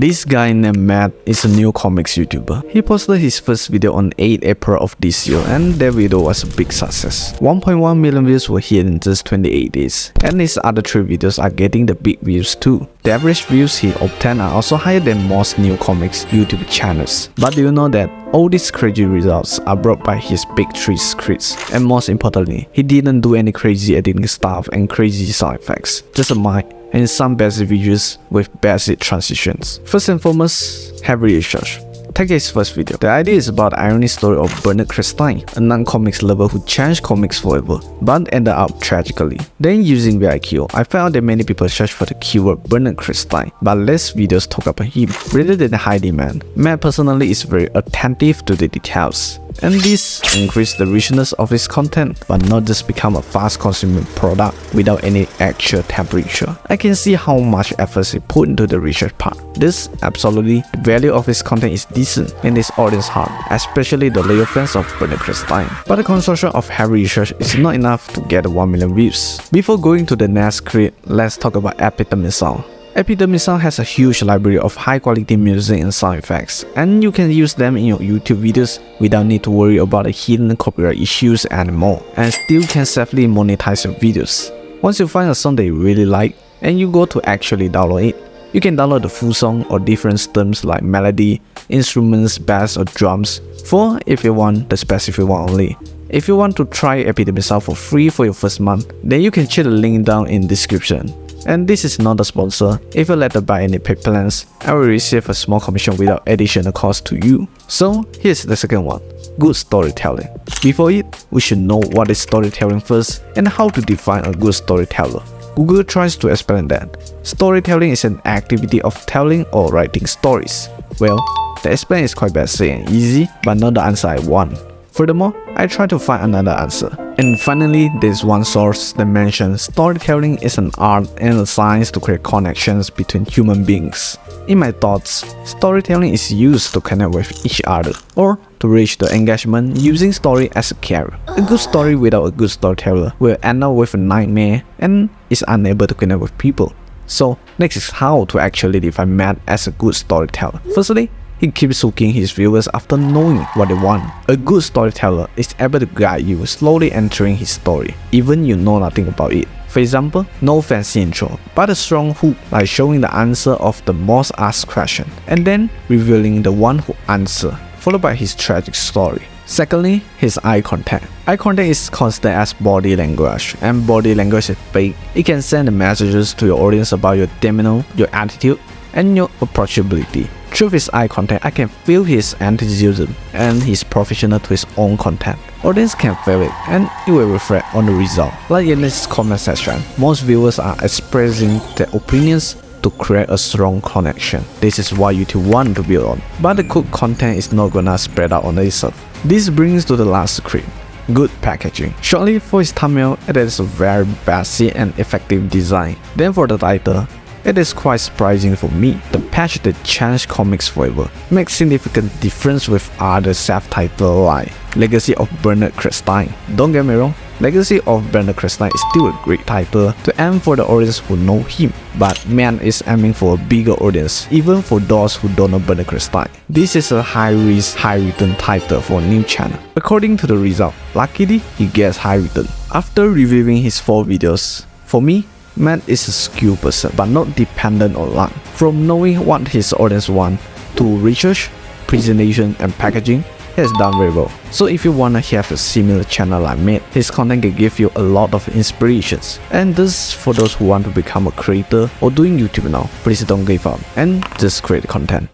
This guy named Matt is a new comics YouTuber. He posted his first video on 8 April of this year and that video was a big success. 1.1 million views were hit in just 28 days. And his other 3 videos are getting the big views too. The average views he obtained are also higher than most new comics YouTube channels. But do you know that all these crazy results are brought by his big 3 scripts? And most importantly, he didn't do any crazy editing stuff and crazy sound effects. Just a mic and some basic visuals with basic transitions. First and foremost, heavy research. Take his first video. The idea is about the ironic story of Bernard Kristine, a non-comics lover who changed comics forever, but ended up tragically. Then using VIQ, I found that many people search for the keyword Bernard Kristine, but less videos talk about him, rather than high demand. Matt personally is very attentive to the details, and this increased the richness of his content, but not just become a fast-consuming product without any actual temperature. I can see how much effort he put into the research part. This absolutely, the value of his content is decent in his audience heart, especially the loyal fans of Bernard Kristine. But the consumption of heavy research is not enough to get 1 million views. Before going to the next clip, let's talk about Epidemic. Epidemic has a huge library of high-quality music and sound effects, and you can use them in your YouTube videos without need to worry about the hidden copyright issues anymore, and still can safely monetize your videos. Once you find a song that you really like, and you go to actually download it, you can download the full song or different stems like melody, instruments, bass or drums, for if you want the specific one only. If you want to try Epidemic for free for your first month, then you can check the link down in the description. And this is not a sponsor. If you let them buy any paid plans, I will receive a small commission without additional cost to you. So here's the second one, good storytelling. Before it, we should know what is storytelling first and how to define a good storyteller. Google tries to explain that storytelling is an activity of telling or writing stories. Well, the explanation is quite basic and easy, but not the answer I want. Furthermore, I try to find another answer. And finally, there's one source that mentions storytelling is an art and a science to create connections between human beings. In my thoughts, storytelling is used to connect with each other, or to reach the engagement using story as a carrier. A good story without a good storyteller will end up with a nightmare and is unable to connect with people. So, next is how to actually define Matt as a good storyteller. Firstly, he keeps hooking his viewers after knowing what they want. A good storyteller is able to guide you slowly entering his story, even you know nothing about it. For example, no fancy intro, but a strong hook like showing the answer of the most asked question, and then revealing the one who answered, followed by his tragic story. Secondly, his eye contact. Eye contact is considered as body language, and body language is big. It can send messages to your audience about your demeanor, your attitude, and your approachability. Through his eye contact, I can feel his enthusiasm and he's professional to his own content. Audience can feel it and it will reflect on the result. Like in this comment section, most viewers are expressing their opinions to create a strong connection. This is what YouTube want to build on. But the good content is not gonna spread out on itself. This brings to the last script. Good packaging. Shortly for his thumbnail, it is a very basic and effective design. Then for the title, it is quite surprising for me. The patch that changed comics forever makes significant difference with other self-titled like Legacy of Bernard Kristine. Don't get me wrong, Legacy of Bernard Kristine is still a great title to aim for the audience who know him, but Matt is aiming for a bigger audience, even for those who don't know Bernard Kristine. This is a high-risk, high-return title for a new channel. According to the result, luckily he gets high return. After reviewing his 4 videos, for me, Matt is a skilled person but not dependent on luck. From knowing what his audience want to research, presentation and packaging, he has done very well. So if you wanna have a similar channel like Matt, his content can give you a lot of inspirations. And thus, for those who want to become a creator or doing YouTube now, please don't give up and just create content.